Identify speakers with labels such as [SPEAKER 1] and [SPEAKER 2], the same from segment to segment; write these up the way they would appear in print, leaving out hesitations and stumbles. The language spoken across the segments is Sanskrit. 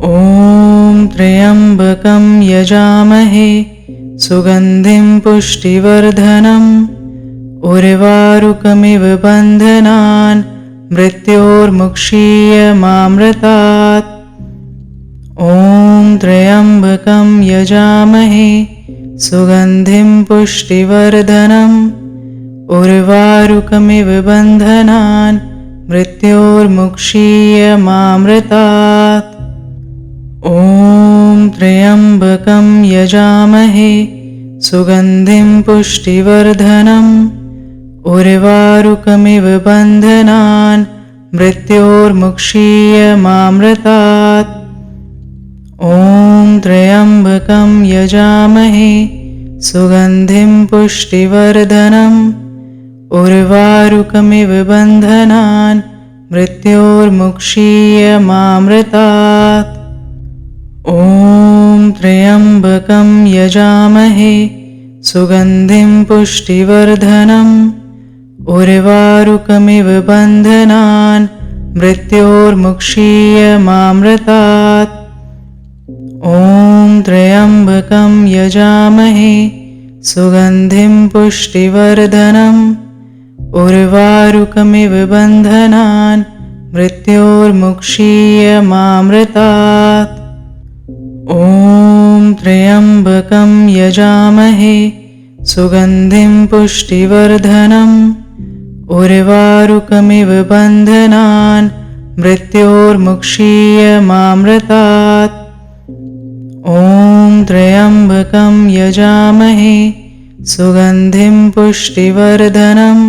[SPEAKER 1] ॐ त्र्यम्बकं यजामहे सुगन्धिं पुष्टिवर्धनम् उर्वारुकमिव बन्धनान् मृत्योर्मुक्षीयमामृतात्। ॐ त्र्यम्बकं यजामहे सुगन्धिं पुष्टिवर्धनम् उर्वारुकमिव बन्धनान् मृत्योर्मुक्षीयमामृतात्। ॐ त्र्यम्बकं यजामहे सुगन्धिं पुष्टिवर्धनम् उर्वारुकमिव बन्धनान् मृत्योर्मुक्षीयमामृतात्। ॐ त्र्यम्बकं यजामहे सुगन्धिं पुष्टिवर्धनम् उर्वारुकमिव बन्धनान् मृत्योर्मुक्षीयमामृतात्। ॐ त्र्यम्बकं यजामहे सुगन्धिं पुष्टिवर्धनम् उर्वारुकमिव बन्धनान् मृत्योर्मुक्षीयमामृतात्। ॐ त्र्यम्बकं यजामहे सुगन्धिं पुष्टिवर्धनम् उर्वारुकमिव बन्धनान् मृत्योर्मुक्षीयमामृतात्। ॐ त्र्यम्बकं यजामहे सुगन्धिं पुष्टिवर्धनम् उर्वारुकमिव बन्धनान् मृत्योर्मुक्षीयमामृतात्। ॐ त्र्यम्बकं यजामहे सुगन्धिं पुष्टिवर्धनम्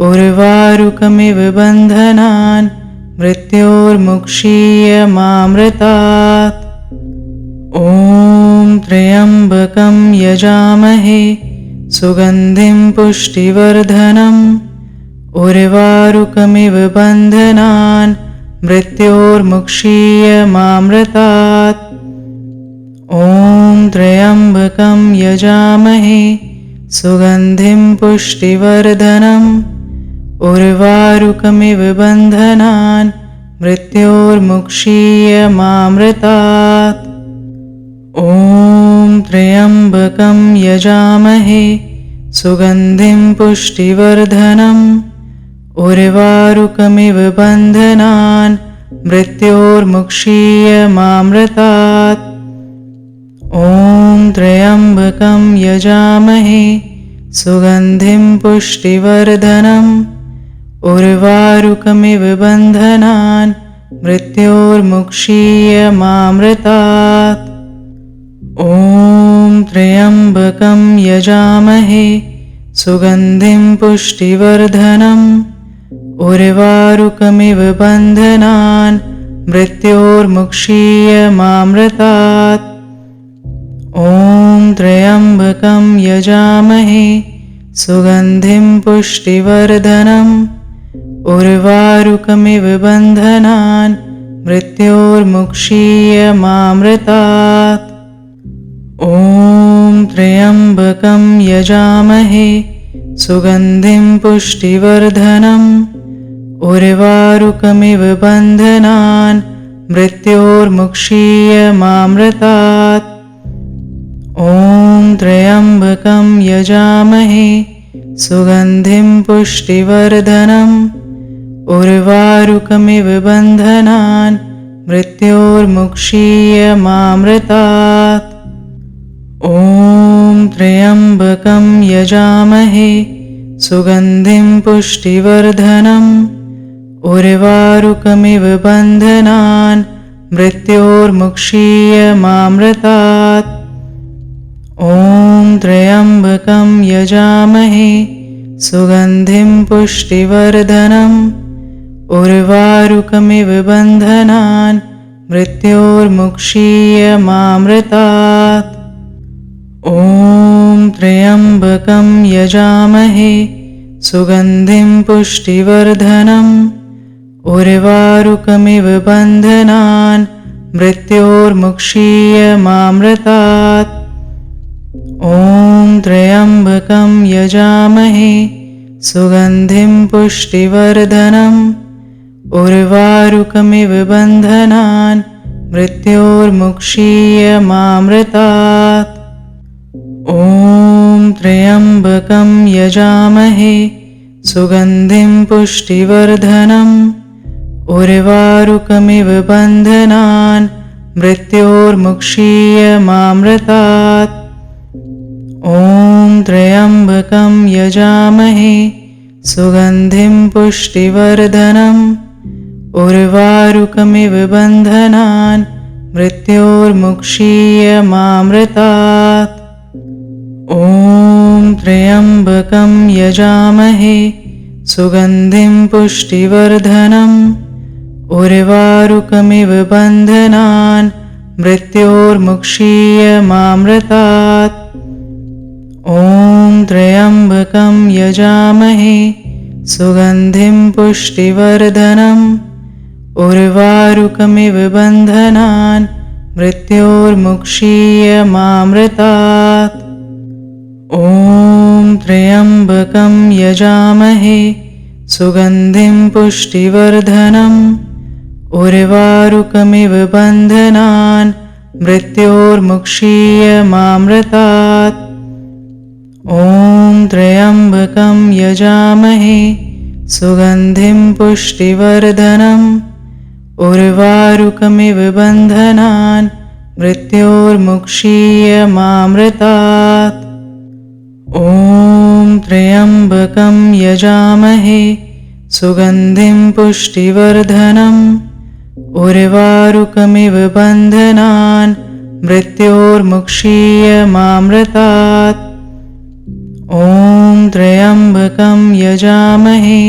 [SPEAKER 1] उर्वारुकमिव बन्धनान् मृत्योर्मुक्षीयमामृतात्। ॐ त्र्यम्बकं यजामहे सुगन्धिं पुष्टिवर्धनम् उर्वारुकमिव बन्धनान् मृत्योर्मुक्षीयमामृतात्। ॐ त्र्यम्बकं यजामहे सुगन्धिं पुष्टिवर्धनम् उर्वारुकमिव बन्धनान् मृत्योर्मुक्षीयमामृतात्। ॐ त्र्यम्बकं यजामहे सुगन्धिं पुष्टिवर्धनम् उर्वारुकमिव बन्धनान् मृत्योर्मुक्षीयमामृतात्। ॐ त्र्यम्बकं यजामहे सुगन्धिं पुष्टिवर्धनम् उर्वारुकमिव बन्धनान् मृत्योर्मुक्षीयमामृतात्। ॐ त्र्यम्बकं यजामहे सुगन्धिं पुष्टिवर्धनम् उर्वारुकमिव बन्धनान् मृत्योर्मुक्षीयमामृतात्। ॐ त्र्यम्बकं यजामहे सुगन्धिं पुष्टिवर्धनम् उर्वारुकमिव बन्धनान् मृत्योर्मुक्षीयमामृतात्। ॐ त्र्यम्बकं यजामहे सुगन्धिं पुष्टिवर्धनम् उर्वारुकमिव बन्धनान् मृत्योर्मुक्षीयमामृतात्। ॐ त्र्यम्बकं यजामहे सुगन्धिं पुष्टिवर्धनम् उर्वारुकमिव बन्धनान् मृत्योर्मुक्षीयमामृतात्। ॐ त्र्यम्बकं यजामहे सुगन्धिं पुष्टिवर्धनम् उर्वारुकमिव बन्धनान् मृत्योर्मुक्षीयमामृतात्। ॐ त्र्यम्बकं यजामहे सुगन्धिं पुष्टिवर्धनम् उर्वारुकमिव बन्धनान् मृत्योर्मुक्षीयमामृतात्। ॐ त्र्यम्बकं यजामहे सुगन्धिं पुष्टिवर्धनम् उर्वारुकमिव बन्धनान् मृत्योर्मुक्षीयमामृतात्। ॐ त्र्यम्बकं यजामहे सुगन्धिं पुष्टिवर्धनम् उर्वारुकमिव बन्धनान् मृत्योर्मुक्षीयमामृतात्। ॐ त्र्यम्बकं यजामहे सुगन्धिं पुष्टिवर्धनम् उर्वारुकमिव बन्धनान् मृत्योर्मुक्षीयमामृतात्। ॐ त्र्यम्बकं यजामहे सुगन्धिं पुष्टिवर्धनम् उर्वारुकमिव बन्धनान् मृत्योर्मुक्षीयमामृतात्। ॐ त्र्यम्बकं यजामहे सुगन्धिं पुष्टिवर्धनम् उर्वारुकमिव बन्धनान् मृत्योर्मुक्षीयमामृतात्। ॐ त्र्यम्बकं यजामहे सुगन्धिं पुष्टिवर्धनम् उर्वारुकमिव बन्धनान् मृत्योर्मुक्षीयमामृतात्। ॐ त्र्यम्बकं यजामहे सुगन्धिं पुष्टिवर्धनम् उर्वारुकमिव बन्धनान् मृत्योर्मुक्षीयमामृतात्। ॐ त्र्यम्बकं यजामहे सुगन्धिं पुष्टिवर्धनम् उर्वारुकमिव बन्धनान् मृत्योर्मुक्षीयमामृतात्। ॐ त्र्यम्बकं यजामहे सुगन्धिं पुष्टिवर्धनम् उर्वारुकमिव बन्धनान् मृत्योर्मुक्षीयमामृतात्। ॐ त्र्यम्बकं यजामहे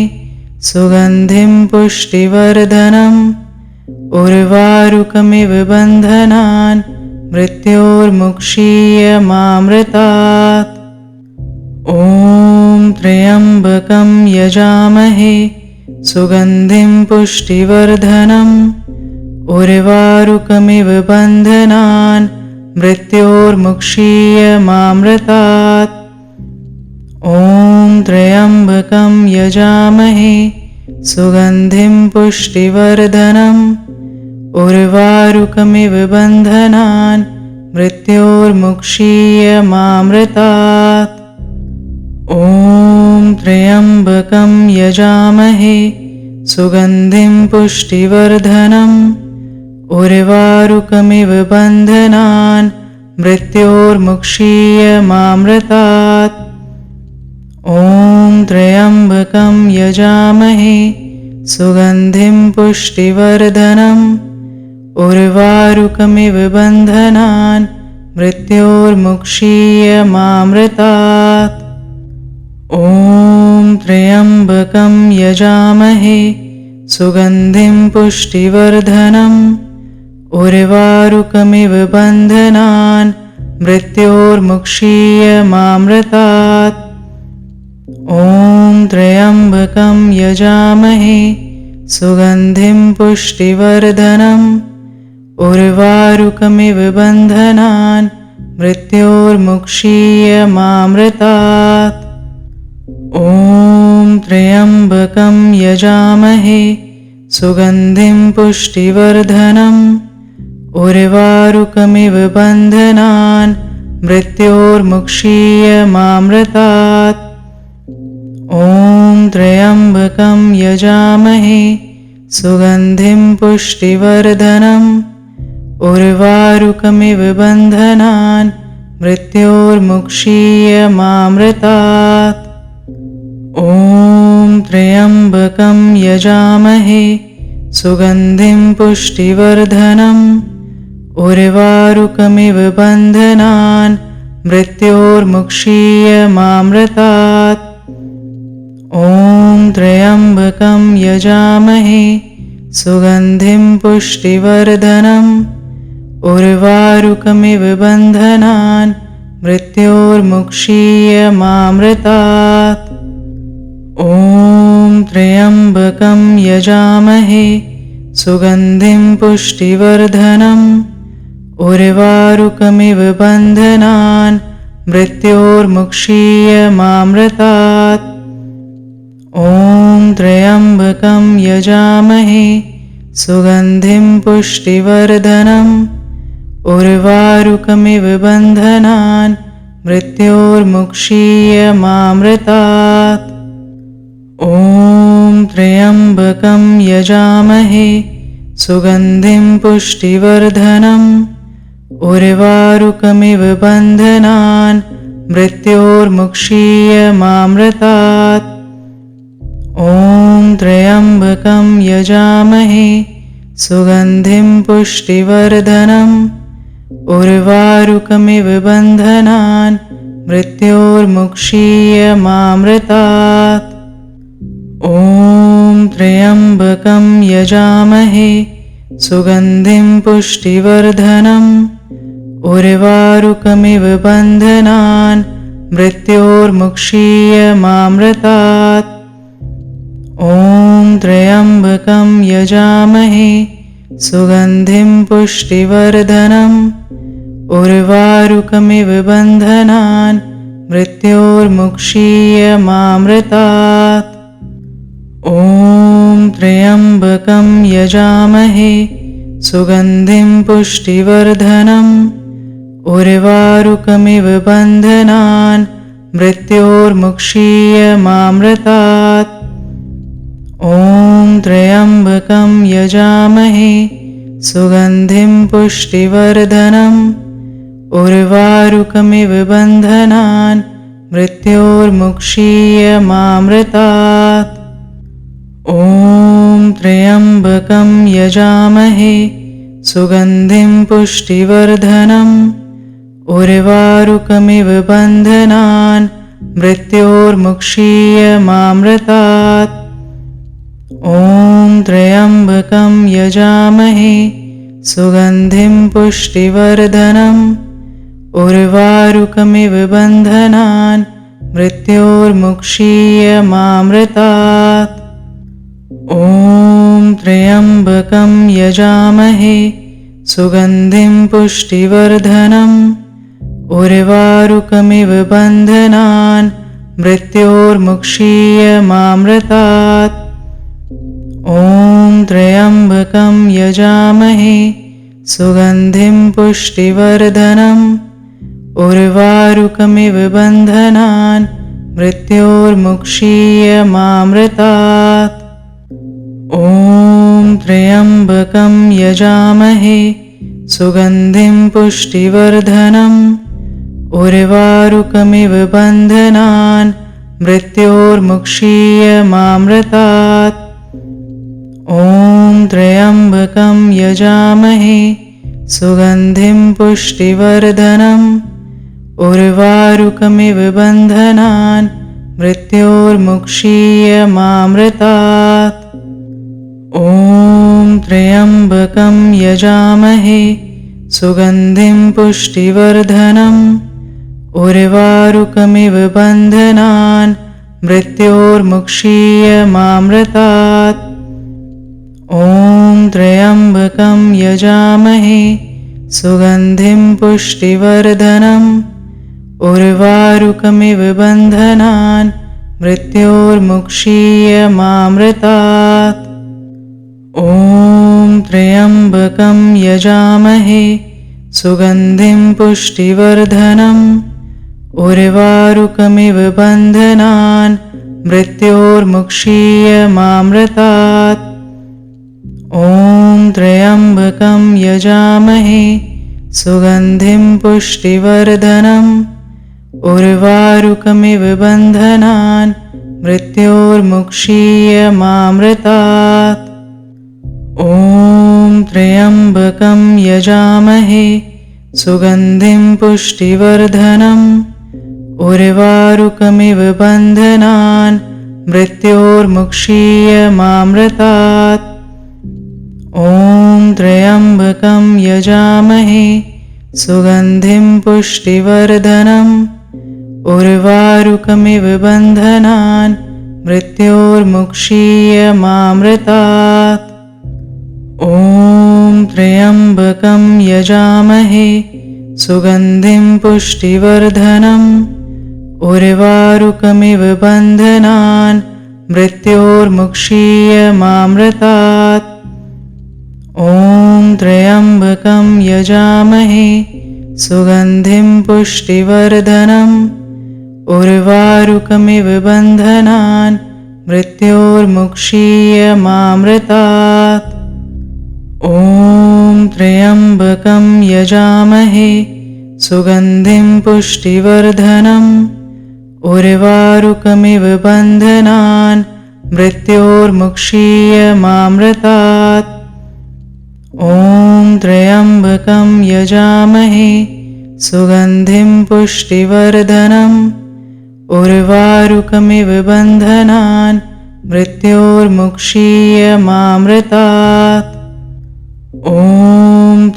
[SPEAKER 1] सुगन्धिं पुष्टिवर्धनम् उर्वारुकमिव बन्धनान् मृत्योर्मुक्षीयमामृतात्। ॐ त्र्यम्बकं यजामहे सुगन्धिं पुष्टिवर्धनम् उर्वारुकमिव बन्धनान् मृत्योर्मुक्षीयमामृतात्। ॐ त्र्यम्बकं यजामहे सुगन्धिं पुष्टिवर्धनम् उर्वारुकमिव बन्धनान् मृत्योर्मुक्षीयमामृतात्। ॐ त्र्यम्बकं यजामहे सुगन्धिं पुष्टिवर्धनम् उर्वारुकमिव बन्धनान् मृत्योर्मुक्षीयमामृतात्। ॐ त्र्यम्बकं यजामहे सुगन्धिं पुष्टिवर्धनम् उर्वारुकमिव बन्धनान् मृत्योर्मुक्षीयमामृतात्। ॐ त्र्यम्बकं यजामहे सुगन्धिं पुष्टिवर्धनम् उर्वारुकमिव बन्धनान् मृत्योर्मुक्षीयमामृतात्। ॐ त्र्यम्बकं यजामहे सुगन्धिं पुष्टिवर्धनम् उर्वारुकमिव बन्धनान् मृत्योर्मुक्षीयमामृतात्। ॐ त्र्यम्बकं यजामहे सुगन्धिं पुष्टिवर्धनम् उर्वारुकमिव बन्धनान् मृत्योर्मुक्षीयमामृतात्। ॐ त्र्यम्बकं यजामहे सुगन्धिं पुष्टिवर्धनम् उर्वारुकमिव बन्धनान् मृत्योर्मुक्षीयमामृतात्। ॐ त्र्यम्बकं यजामहे सुगन्धिं पुष्टिवर्धनम् उर्वारुकमिव बन्धनान् मृत्योर्मुक्षीयमामृतात्। ॐ त्र्यम्बकं यजामहे सुगन्धिं पुष्टिवर्धनम् उर्वारुकमिव बन्धनान् मृत्योर्मुक्षीयमामृतात्। ॐ त्र्यम्बकं यजामहे सुगन्धिं पुष्टिवर्धनम् उर्वारुकमिव बन्धनान् मृत्योर्मुक्षीयमामृतात्। ॐ त्र्यम्बकं यजामहे सुगन्धिं पुष्टिवर्धनम् उर्वारुकमिव बन्धनान् मृत्योर्मुक्षीयमामृतात्। ॐ त्र्यम्बकं यजामहे सुगन्धिं पुष्टिवर्धनम् उर्वारुकमिव बन्धनान् मृत्योर्मुक्षीयमामृतात्। ॐ त्र्यम्बकं यजामहे सुगन्धिं पुष्टिवर्धनम् उर्वारुकमिव बन्धनान् मृत्योर्मुक्षीयमामृतात्। ॐ त्र्यम्बकं यजामहे सुगन्धिं पुष्टिवर्धनम् उर्वारुकमिव बन्धनान् मृत्योर्मुक्षीयमामृतात्। ॐ त्र्यम्बकं यजामहे सुगन्धिं पुष्टिवर्धनम् उर्वारुकमिव बन्धनान् मृत्योर्मुक्षीयमामृतात्। ॐ त्र्यम्बकं यजामहे सुगन्धिं पुष्टिवर्धनम् उर्वारुकमिव बन्धनान् मृत्योर्मुक्षीयमामृतात्। ॐ त्र्यम्बकं यजामहे सुगन्धिं पुष्टिवर्धनम् उर्वारुकमिव बन्धनान् मृत्योर्मुक्षीयमामृतात्। ॐ त्र्यम्बकं यजामहे सुगन्धिं पुष्टिवर्धनम् उर्वारुकमिव बन्धनान् मृत्योर्मुक्षीयमामृतात्। ॐ त्र्यम्बकं यजामहे सुगन्धिं पुष्टिवर्धनम् उर्वारुकमिव बन्धनान् मृत्योर्मुक्षीयमामृतात्। ॐ त्र्यम्बकं यजामहे सुगन्धिं पुष्टिवर्धनम् उर्वारुकमिव बन्धनान् मृत्योर्मुक्षीयमामृतात्। ॐ त्र्यम्बकं यजामहे सुगन्धिं पुष्टिवर्धनम् उर्वारुकमिव बन्धनान् मृत्योर्मुक्षीयमामृतात्। ॐ त्र्यम्बकं यजामहे सुगन्धिं पुष्टिवर्धनम् उर्वारुकमिव बन्धनान् मृत्योर्मुक्षीयमामृतात्। ॐ त्र्यम्बकं यजामहे सुगन्धिं पुष्टिवर्धनम् उर्वारुकमिव बन्धनान् मृत्योर्मुक्षीयमामृतात्। ॐ त्र्यम्बकं यजामहे सुगन्धिं पुष्टिवर्धनम् उर्वारुकमिव बन्धनान् मृत्योर्मुक्षीयमामृतात्। ॐ त्र्यम्बकं यजामहे सुगन्धिं पुष्टिवर्धनम् उर्वारुकमिव बन्धनान् मृत्योर्मुक्षीयमामृतात्। ॐ त्र्यम्बकं यजामहे सुगन्धिं पुष्टिवर्धनम् उर्वारुकमिव बन्धनान् मृत्योर्मुक्षीयमामृतात्। ॐ त्र्यम्बकं यजामहे सुगन्धिं पुष्टिवर्धनम् उर्वारुकमिव बन्धनान् मृत्योर्मुक्षीयमामृतात्। ॐ त्र्यम्बकं यजामहे सुगन्धिं पुष्टिवर्धनम् उर्वारुकमिव बन्धनान् मृत्योर्मुक्षीयमामृतात्। ॐ त्र्यम्बकं यजामहे सुगन्धिं पुष्टिवर्धनम् उर्वारुकमिव बन्धनान् मृत्योर्मुक्षीयमामृतात्। ॐ त्र्यम्बकं यजामहे सुगन्धिं पुष्टिवर्धनम् उर्वारुकमिव बन्धनान् मृत्योर्मुक्षीयमामृतात्। ॐ त्र्यम्बकं यजामहे सुगन्धिं पुष्टिवर्धनम् उर्वारुकमिव बन्धनान् मृत्योर्मुक्षीयमामृतात्। ॐ त्र्यम्बकं यजामहे सुगन्धिं पुष्टिवर्धनम् उर्वारुकमिव बन्धनान् मृत्योर्मुक्षीयमामृतात्। ॐ त्र्यम्बकं यजामहे सुगन्धिं पुष्टिवर्धनम् उर्वारुकमिव बन्धनान् मृत्योर्मुक्षीयमामृतात्। ॐ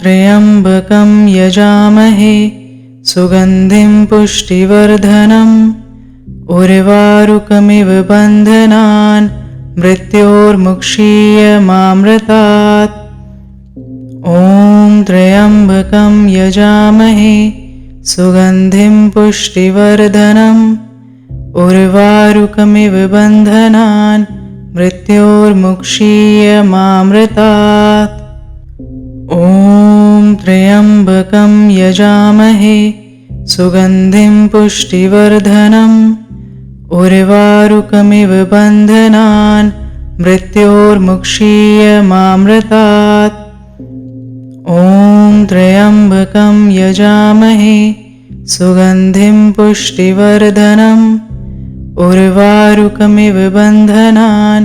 [SPEAKER 1] त्र्यम्बकं यजामहे सुगन्धिं पुष्टिवर्धनम् उर्वारुकमिव बन्धनान् मृत्योर्मुक्षीयमामृतात्। ॐ त्र्यम्बकं यजामहे सुगन्धिं पुष्टिवर्धनम् उर्वारुकमिव बन्धनान् मृत्योर्मुक्षीयमामृतात्। ॐ त्र्यम्बकं यजामहे सुगन्धिं पुष्टिवर्धनम् उर्वारुकमिव बन्धनान् मृत्योर्मुक्षीयमामृतात्। ॐ त्र्यम्बकं यजामहे सुगन्धिं पुष्टिवर्धनम् उर्वारुकमिव बन्धनान्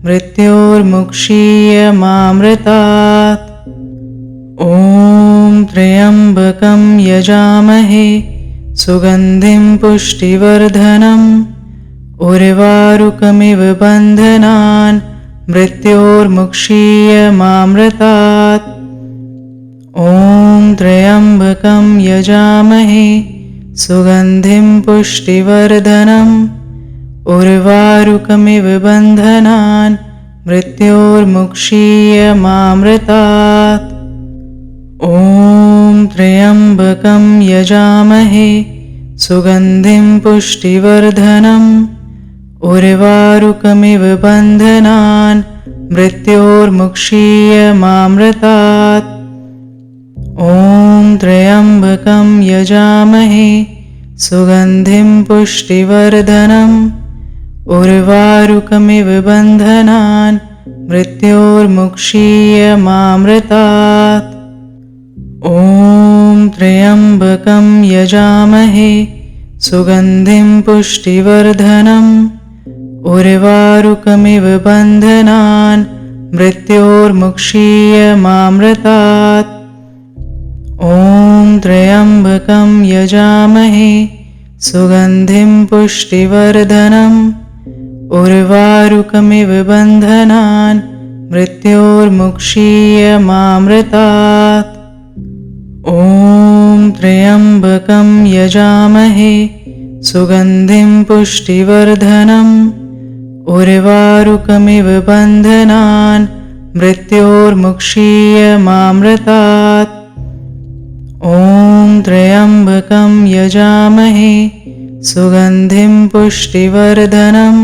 [SPEAKER 1] मृत्योर्मुक्षीयमामृतात्। ॐ त्र्यम्बकं यजामहे सुगन्धिं पुष्टिवर्धनम् उर्वारुकमिव बन्धनान् मृत्योर्मुक्षीयमामृतात्। ॐ त्र्यम्बकं यजामहे सुगन्धिं पुष्टिवर्धनम् उर्वारुकमिव बन्धनान् मृत्योर्मुक्षीयमामृतात्। ॐ त्र्यम्बकं यजामहे सुगन्धिं पुष्टिवर्धनम् उर्वारुकमिव बन्धनान् मृत्योर्मुक्षीयमामृतात्। ॐ त्र्यम्बकं यजामहे सुगन्धिं पुष्टिवर्धनम् उर्वारुकमिव बन्धनान् मृत्योर्मुक्षीयमामृतात्। ॐ त्र्यम्बकं यजामहे सुगन्धिं पुष्टिवर्धनम् उर्वारुकमिव बन्धनान् मृत्योर्मुक्षीयमामृतात्। ॐ त्र्यम्बकं यजामहे सुगन्धिं पुष्टिवर्धनम् उर्वारुकमिव बन्धनान् मृत्योर्मुक्षीयमामृतात्। ॐ त्र्यम्बकं यजामहे सुगन्धिं पुष्टिवर्धनम् उर्वारुकमिव बन्धनान् मृत्योर्मुक्षीयमामृतात्। ॐ त्र्यम्बकं यजामहे सुगन्धिं पुष्टिवर्धनम्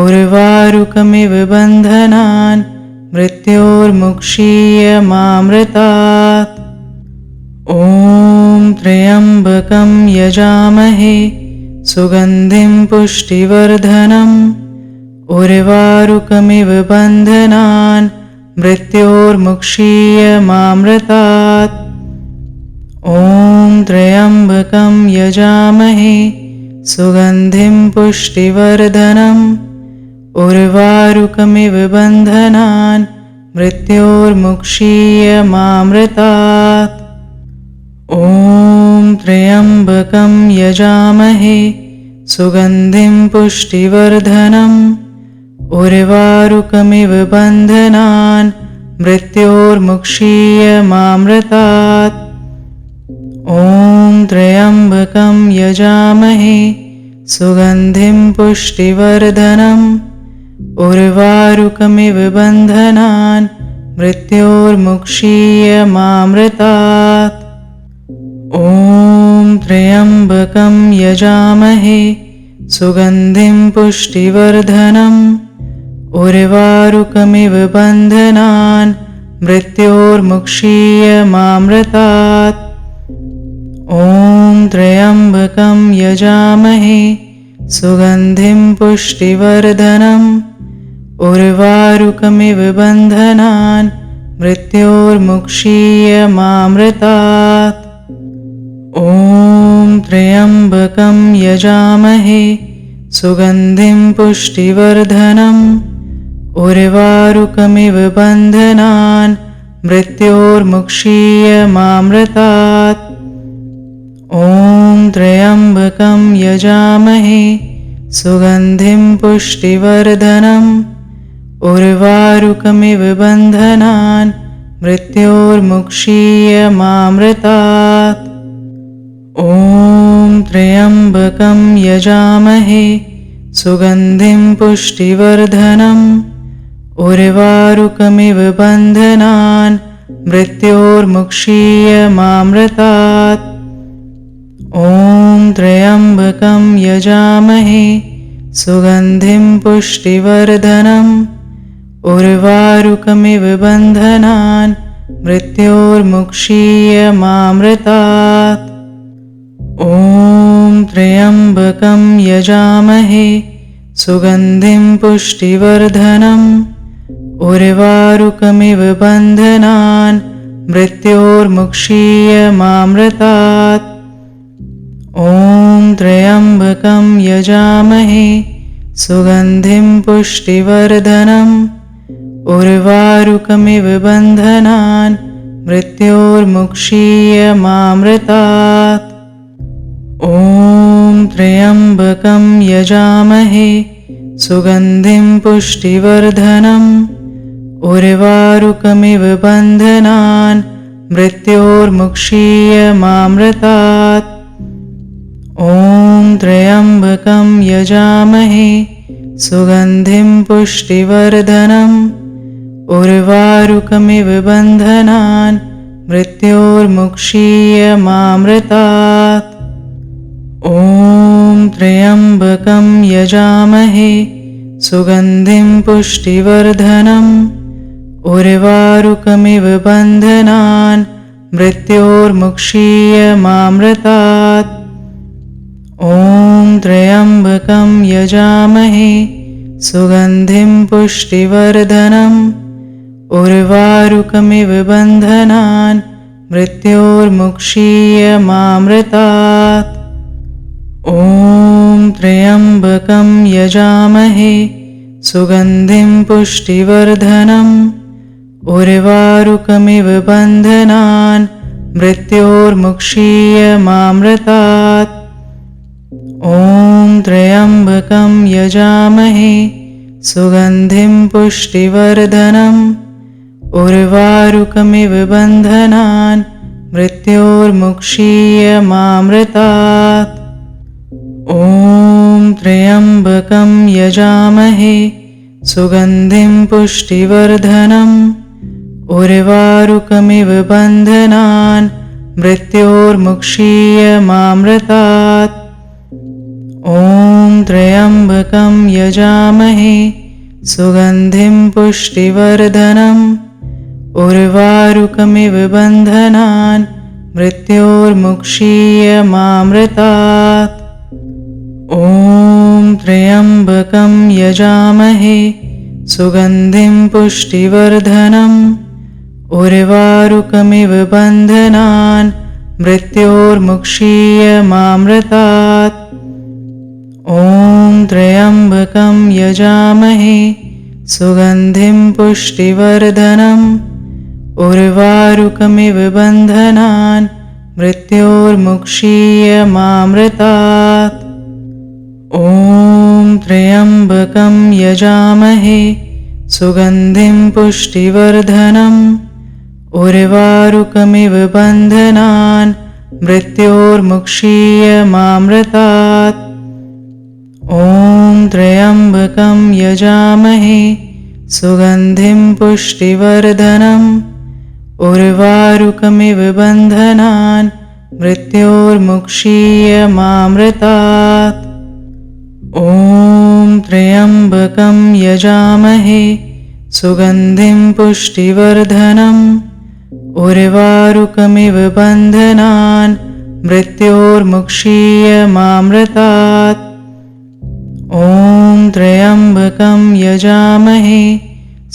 [SPEAKER 1] उर्वारुकमिव बन्धनान् मृत्योर्मुक्षीयमामृतात्। ॐ त्र्यम्बकं यजामहे सुगन्धिं पुष्टिवर्धनम् उर्वारुकमिव बन्धनान् मृत्योर्मुक्षीयमामृतात्। ॐ त्र्यम्बकं यजामहे सुगन्धिं पुष्टिवर्धनम् उर्वारुकमिव बन्धनान् मृत्योर्मुक्षीयमामृतात्। ॐ त्र्यम्बकं यजामहे सुगन्धिं पुष्टिवर्धनम् उर्वारुकमिव बन्धनान् मृत्योर्मुक्षीयमामृतात्। ॐ त्र्यम्बकं यजामहे सुगन्धिं पुष्टिवर्धनम् उर्वारुकमिव बन्धनान् मृत्योर्मुक्षीयमामृतात्। ॐ त्र्यम्बकं यजामहे सुगन्धिं पुष्टिवर्धनम् उर्वारुकमिव बन्धनान् मृत्योर्मुक्षीयमामृतात्। ॐ त्र्यम्बकं यजामहे सुगन्धिं पुष्टिवर्धनम् उर्वारुकमिव बन्धनान् मृत्योर्मुक्षीयमामृतात्। ॐ त्र्यम्बकं यजामहे सुगन्धिं पुष्टिवर्धनम् उर्वारुकमिव बन्धनान् मृत्योर्मुक्षीयमामृतात्। ॐ त्र्यम्बकं यजामहे सुगन्धिं पुष्टिवर्धनम् उर्वारुकमिव बन्धनान् मृत्योर्मुक्षीयमामृतात्। ॐ त्र्यम्बकं यजामहे सुगन्धिं पुष्टिवर्धनम् उर्वारुकमिव बन्धनान् मृत्योर्मुक्षीयमामृतात्। ॐ त्र्यम्बकं यजामहे सुगन्धिं पुष्टिवर्धनम् उर्वारुकमिव बन्धनान् मृत्योर्मुक्षीयमामृतात्। ॐ त्र्यम्बकं यजामहे सुगन्धिं पुष्टिवर्धनम् उर्वारुकमिव बन्धनान् मृत्योर्मुक्षीयमामृतात्। ॐ त्र्यम्बकं यजामहे सुगन्धिं पुष्टिवर्धनम् उर्वारुकमिव बन्धनान् मृत्योर्मुक्षीयमामृतात्। ॐ त्र्यम्बकं यजामहे सुगन्धिं पुष्टिवर्धनम् उर्वारुकमिव बन्धनान् मृत्योर्मुक्षीयमामृतात्। ॐ त्र्यम्बकं यजामहे सुगन्धिं पुष्टिवर्धनम् उर्वारुकमिव बन्धनान् मृत्योर्मुक्षीयमामृतात्। ॐ त्र्यम्बकं यजामहे सुगन्धिं पुष्टिवर्धनम् उर्वारुकमिव बन्धनान् मृत्योर्मुक्षीयमामृतात्। ॐ त्र्यम्बकं यजामहे सुगन्धिं पुष्टिवर्धनम् उर्वारुकमिव बन्धनान् मृत्योर्मुक्षीयमामृतात्। ॐ त्र्यम्बकं यजामहे सुगन्धिं पुष्टिवर्धनम् उर्वारुकमिव बन्धनान् मृत्योर्मुक्षीयमामृतात्। ॐ त्र्यम्बकं यजामहे सुगन्धिं पुष्टिवर्धनम् उर्वारुकमिव बन्धनान् मृत्योर्मुक्षीयमामृतात्। ॐ त्र्यम्बकं यजामहे सुगन्धिं पुष्टिवर्धनम् उर्वारुकमिव बन्धनान् मृत्योर्मुक्षीयमामृतात्। ॐ त्र्यम्बकं यजामहे सुगन्धिं पुष्टिवर्धनम् उर्वारुकमिव बन्धनान् मृत्योर्मुक्षीयमामृतात्। ॐ त्र्यम्बकं यजामहे सुगन्धिं पुष्टिवर्धनम् उर्वारुकमिव बन्धनान् मृत्योर्मुक्षीयमामृतात्। ॐ त्र्यम्बकं यजामहे सुगन्धिं पुष्टिवर्धनम् उर्वारुकमिव बन्धनान् मृत्योर्मुक्षीयमामृतात्। ॐ त्र्यम्बकं यजामहे सुगन्धिं पुष्टिवर्धनम् उर्वारुकमिव बन्धनान् मृत्योर्मुक्षीयमामृतात्। ॐ त्र्यम्बकं यजामहे सुगन्धिं पुष्टिवर्धनम् उर्वारुकमिव बन्धनान् मृत्योर्मुक्षीयमामृतात्। ॐ त्र्यम्बकं यजामहे सुगन्धिं पुष्टिवर्धनम् उर्वारुकमिव बन्धनान् मृत्योर्मुक्षीयमामृतात् ॐ त्र्यम्बकं यजामहे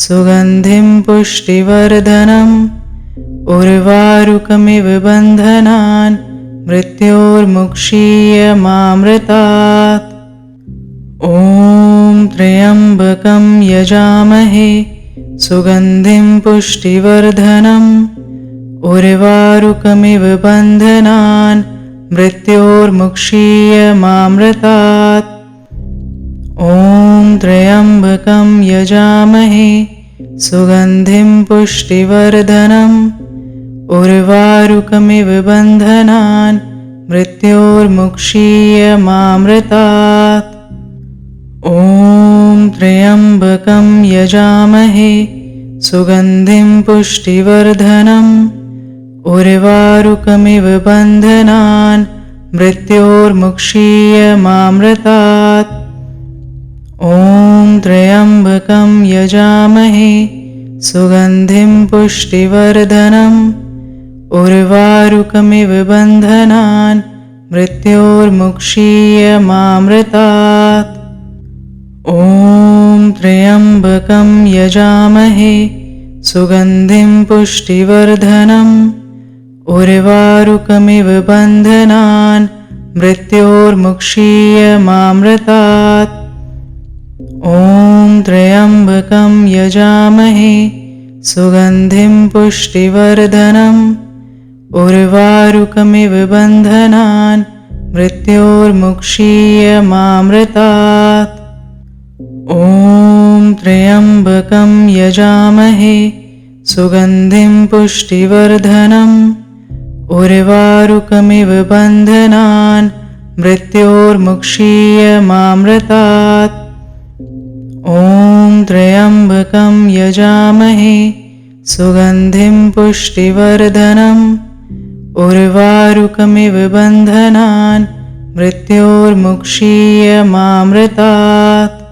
[SPEAKER 1] सुगन्धिं पुष्टिवर्धनम् उर्वारुकमिव बन्धनान् मृत्योर्मुक्षीयमामृतात् ॐ त्र्यम्बकं यजामहे सुगन्धिं पुष्टिवर्धनम् उर्वारुकमिव बन्धनान् मृत्योर्मुक्षीयमामृतात् ॐ त्र्यम्बकं यजामहे सुगन्धिं पुष्टिवर्धनम् उर्वारुकमिव बन्धनान् मृत्योर्मुक्षीयमामृतात् ॐ त्र्यम्बकं यजामहे सुगन्धिं पुष्टिवर्धनम् उर्वारुकमिव बन्धनान् मृत्योर्मुक्षीयमामृतात् ॐ त्र्यम्बकं यजामहे सुगन्धिं पुष्टिवर्धनम् उर्वारुकमिव बन्धनान् मृत्योर्मुक्षीयमामृतात् ॐ त्र्यम्बकं यजामहे सुगन्धिं पुष्टिवर्धनम् उर्वारुकमिव बन्धनान् मृत्योर्मुक्षीयमामृतात् ॐ त्र्यम्बकं यजामहे सुगन्धिं पुष्टिवर्धनम् उर्वारुकमिव बन्धनान् मृत्योर्मुक्षीयमामृतात् ॐ त्र्यम्बकं यजामहे सुगन्धिं पुष्टिवर्धनम् उर्वारुकमिव बन्धनान् मृत्योर्मुक्षीयमामृतात् ॐ त्र्यम्बकं यजामहे सुगन्धिं पुष्टिवर्धनम् उर्वारुकमिव बन्धनान् मृत्योर्मुक्षीयमामृतात्